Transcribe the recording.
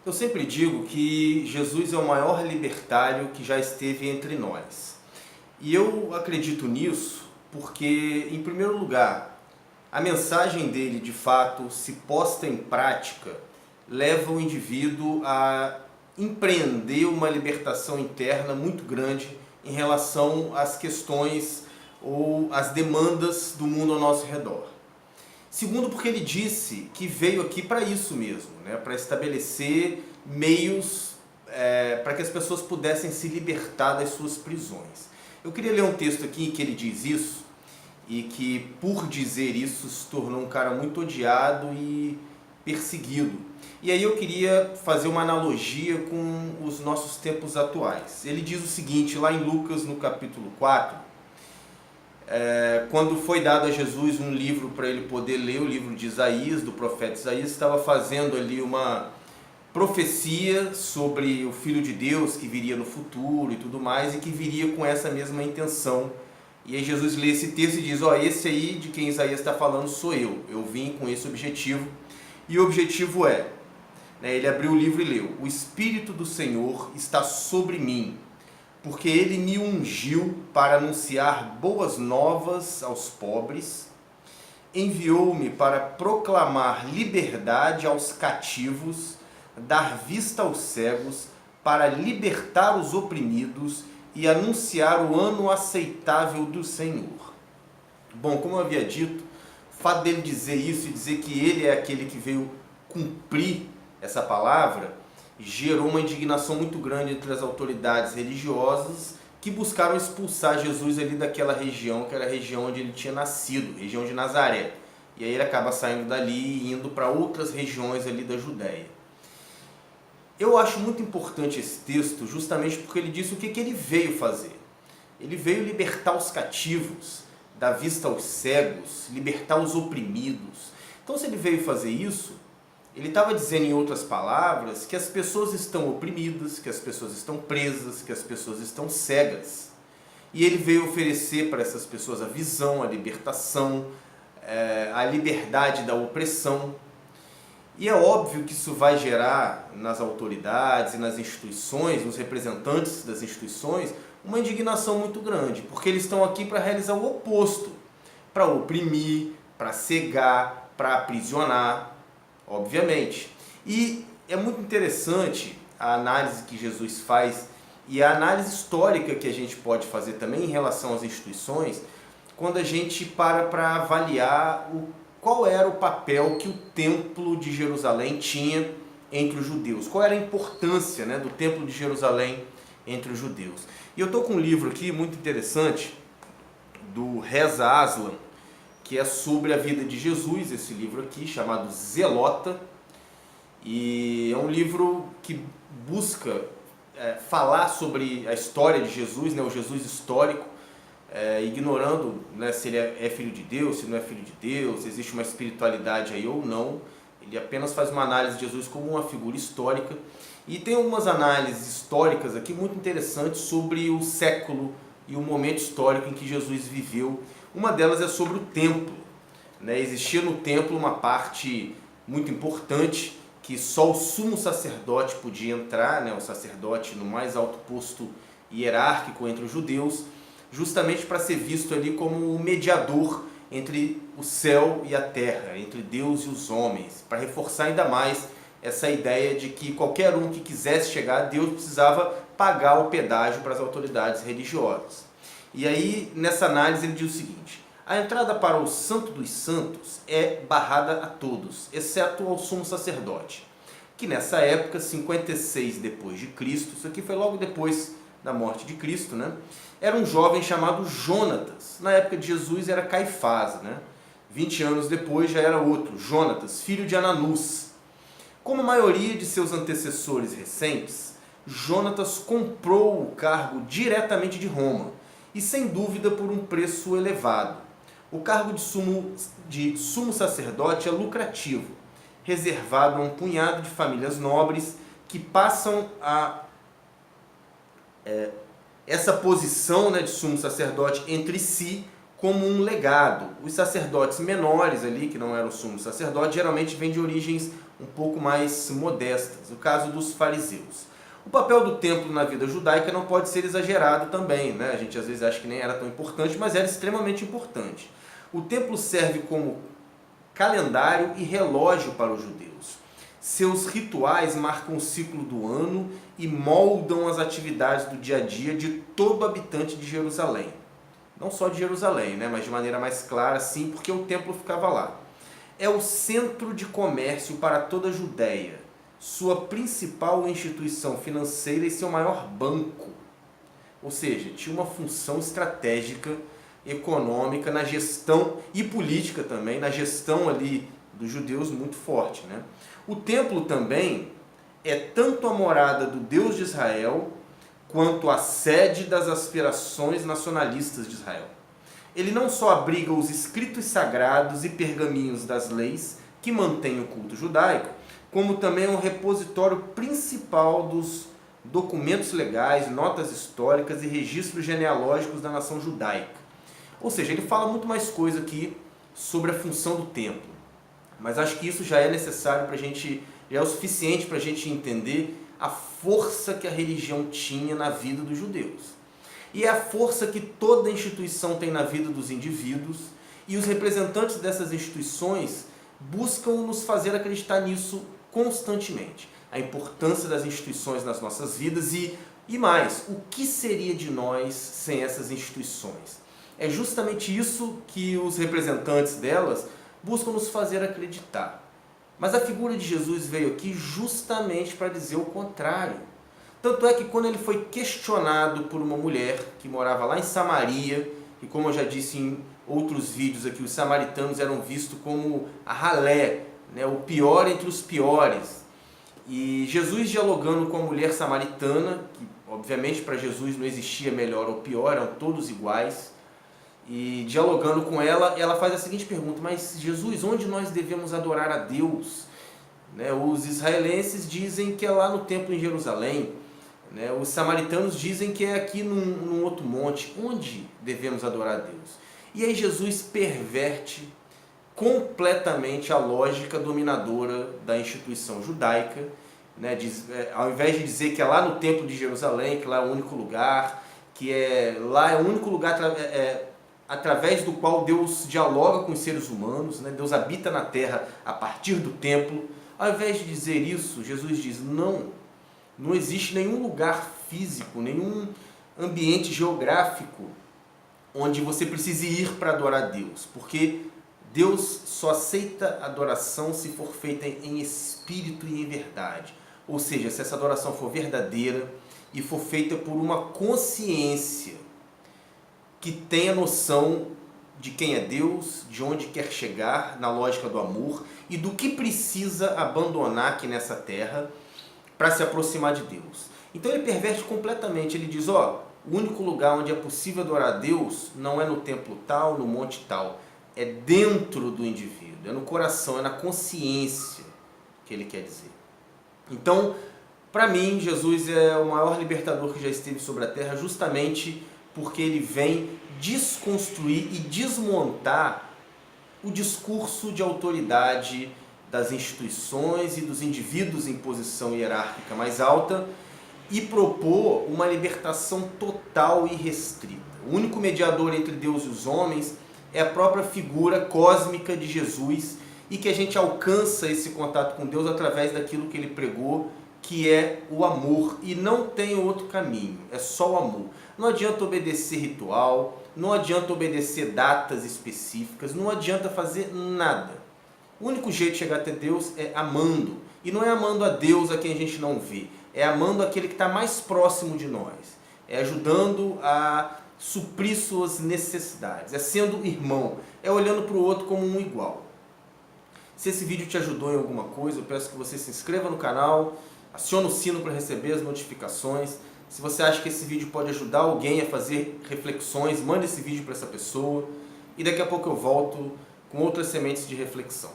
Eu sempre digo que Jesus é o maior libertário que já esteve entre nós. E eu acredito nisso porque, em primeiro lugar, a mensagem dele, de fato, se posta em prática, leva o indivíduo a empreender uma libertação interna muito grande em relação às questões ou às demandas do mundo ao nosso redor. Segundo, porque ele disse que veio aqui para isso mesmo, né? Para estabelecer meios para que as pessoas pudessem se libertar das suas prisões. Eu queria ler um texto aqui em que ele diz isso, e que por dizer isso se tornou um cara muito odiado e perseguido. E aí eu queria fazer uma analogia com os nossos tempos atuais. Ele diz o seguinte, lá em Lucas, no capítulo 4, quando foi dado a Jesus um livro para ele poder ler, o livro de Isaías, do profeta Isaías, estava fazendo ali uma profecia sobre o Filho de Deus que viria no futuro e tudo mais, e que viria com essa mesma intenção. E aí Jesus lê esse texto e diz, esse aí de quem Isaías está falando sou eu vim com esse objetivo, e o objetivo ele abriu o livro e leu, o Espírito do Senhor está sobre mim, porque ele me ungiu para anunciar boas novas aos pobres, enviou-me para proclamar liberdade aos cativos, dar vista aos cegos, para libertar os oprimidos e anunciar o ano aceitável do Senhor. Bom, como eu havia dito, o fato dele dizer isso e dizer que ele é aquele que veio cumprir essa palavra gerou uma indignação muito grande entre as autoridades religiosas que buscaram expulsar Jesus ali daquela região, que era a região onde ele tinha nascido, região de Nazaré. E aí ele acaba saindo dali e indo para outras regiões ali da Judéia. Eu acho muito importante esse texto justamente porque ele diz o que ele veio fazer. Ele veio libertar os cativos, dar vista aos cegos, libertar os oprimidos. Então, se ele veio fazer isso, ele estava dizendo, em outras palavras, que as pessoas estão oprimidas, que as pessoas estão presas, que as pessoas estão cegas. E ele veio oferecer para essas pessoas a visão, a libertação, a liberdade da opressão. E é óbvio que isso vai gerar nas autoridades e nas instituições, nos representantes das instituições, uma indignação muito grande, porque eles estão aqui para realizar o oposto, para oprimir, para cegar, para aprisionar, obviamente. E é muito interessante a análise que Jesus faz e a análise histórica que a gente pode fazer também em relação às instituições, quando a gente para avaliar qual era o papel que o Templo de Jerusalém tinha entre os judeus, qual era a importância do Templo de Jerusalém entre os judeus. E eu estou com um livro aqui muito interessante, do Reza Aslan, que é sobre a vida de Jesus, esse livro aqui, chamado Zelota, e é um livro que busca falar sobre a história de Jesus, o Jesus histórico, ignorando se ele é filho de Deus, se não é filho de Deus, se existe uma espiritualidade aí ou não. Ele apenas faz uma análise de Jesus como uma figura histórica. E tem algumas análises históricas aqui muito interessantes sobre o século e o momento histórico em que Jesus viveu. Uma delas é sobre o templo. Existia no templo uma parte muito importante que só o sumo sacerdote podia entrar, o sacerdote no mais alto posto hierárquico entre os judeus, justamente para ser visto ali como o mediador entre o céu e a terra, entre Deus e os homens, para reforçar ainda mais essa ideia de que qualquer um que quisesse chegar a Deus precisava pagar o pedágio para as autoridades religiosas. E aí, nessa análise, ele diz o seguinte: a entrada para o Santo dos Santos é barrada a todos, exceto ao sumo sacerdote, que nessa época, 56 depois de Cristo, isso aqui foi logo depois da morte de Cristo, era um jovem chamado Jonatas. Na época de Jesus era Caifás, 20 anos depois já era outro, Jonatas, filho de Ananus. Como a maioria de seus antecessores recentes, Jonatas comprou o cargo diretamente de Roma, e sem dúvida por um preço elevado. O cargo de sumo sacerdote é lucrativo, reservado a um punhado de famílias nobres que passam essa posição de sumo sacerdote entre si como um legado. Os sacerdotes menores ali, que não eram sumo sacerdote, geralmente vêm de origens um pouco mais modestas, o caso dos fariseus. O papel do templo na vida judaica não pode ser exagerado também, né? A gente às vezes acha que nem era tão importante, mas era extremamente importante. O templo serve como calendário e relógio para os judeus. Seus rituais marcam o ciclo do ano e moldam as atividades do dia a dia de todo habitante de Jerusalém. Não só de Jerusalém, né? Mas de maneira mais clara, sim, porque o templo ficava lá. É o centro de comércio para toda a Judéia, sua principal instituição financeira e seu maior banco. Ou seja, tinha uma função estratégica, econômica, na gestão e política também, na gestão ali dos judeus muito forte, né? O templo também é tanto a morada do Deus de Israel, quanto a sede das aspirações nacionalistas de Israel. Ele não só abriga os escritos sagrados e pergaminhos das leis que mantêm o culto judaico, como também é um repositório principal dos documentos legais, notas históricas e registros genealógicos da nação judaica. Ou seja, ele fala muito mais coisa aqui sobre a função do templo. Mas acho que isso já é necessário para a gente, já é o suficiente para a gente entender a força que a religião tinha na vida dos judeus. E é a força que toda instituição tem na vida dos indivíduos, e os representantes dessas instituições buscam nos fazer acreditar nisso constantemente. A importância das instituições nas nossas vidas e mais, o que seria de nós sem essas instituições? É justamente isso que os representantes delas buscam nos fazer acreditar. Mas a figura de Jesus veio aqui justamente para dizer o contrário. Tanto é que quando ele foi questionado por uma mulher que morava lá em Samaria, e como eu já disse em outros vídeos aqui, os samaritanos eram vistos como a ralé, né, o pior entre os piores. E Jesus dialogando com a mulher samaritana, que obviamente para Jesus não existia melhor ou pior, eram todos iguais, e dialogando com ela, ela faz a seguinte pergunta: mas Jesus, onde nós devemos adorar a Deus? Né, os israelenses dizem que é lá no templo em Jerusalém, né, os samaritanos dizem que é aqui num outro monte. Onde devemos adorar a Deus? E aí Jesus perverte completamente a lógica dominadora da instituição judaica, né, ao invés de dizer que é lá no templo de Jerusalém, que lá é o único lugar, que lá é o único lugar através do qual Deus dialoga com os seres humanos, né? Deus habita na terra a partir do templo. Ao invés de dizer isso, Jesus diz: não existe nenhum lugar físico, nenhum ambiente geográfico onde você precise ir para adorar a Deus, porque Deus só aceita adoração se for feita em espírito e em verdade. Ou seja, se essa adoração for verdadeira e for feita por uma consciência que tenha noção de quem é Deus, de onde quer chegar na lógica do amor e do que precisa abandonar aqui nessa terra para se aproximar de Deus. Então ele perverte completamente, ele diz: o único lugar onde é possível adorar a Deus não é no templo tal, no monte tal, é dentro do indivíduo, é no coração, é na consciência que ele quer dizer. Então, para mim, Jesus é o maior libertador que já esteve sobre a terra, justamente porque ele vem desconstruir e desmontar o discurso de autoridade das instituições e dos indivíduos em posição hierárquica mais alta e propor uma libertação total e restrita. O único mediador entre Deus e os homens é a própria figura cósmica de Jesus, e que a gente alcança esse contato com Deus através daquilo que ele pregou, que é o amor, e não tem outro caminho, é só o amor. Não adianta obedecer ritual, não adianta obedecer datas específicas, não adianta fazer nada. O único jeito de chegar até Deus é amando, e não é amando a Deus a quem a gente não vê, é amando aquele que está mais próximo de nós, é ajudando a suprir suas necessidades, é sendo irmão, é olhando para o outro como um igual. Se esse vídeo te ajudou em alguma coisa, eu peço que você se inscreva no canal, acione o sino para receber as notificações. Se você acha que esse vídeo pode ajudar alguém a fazer reflexões, mande esse vídeo para essa pessoa. E daqui a pouco eu volto com outras sementes de reflexão.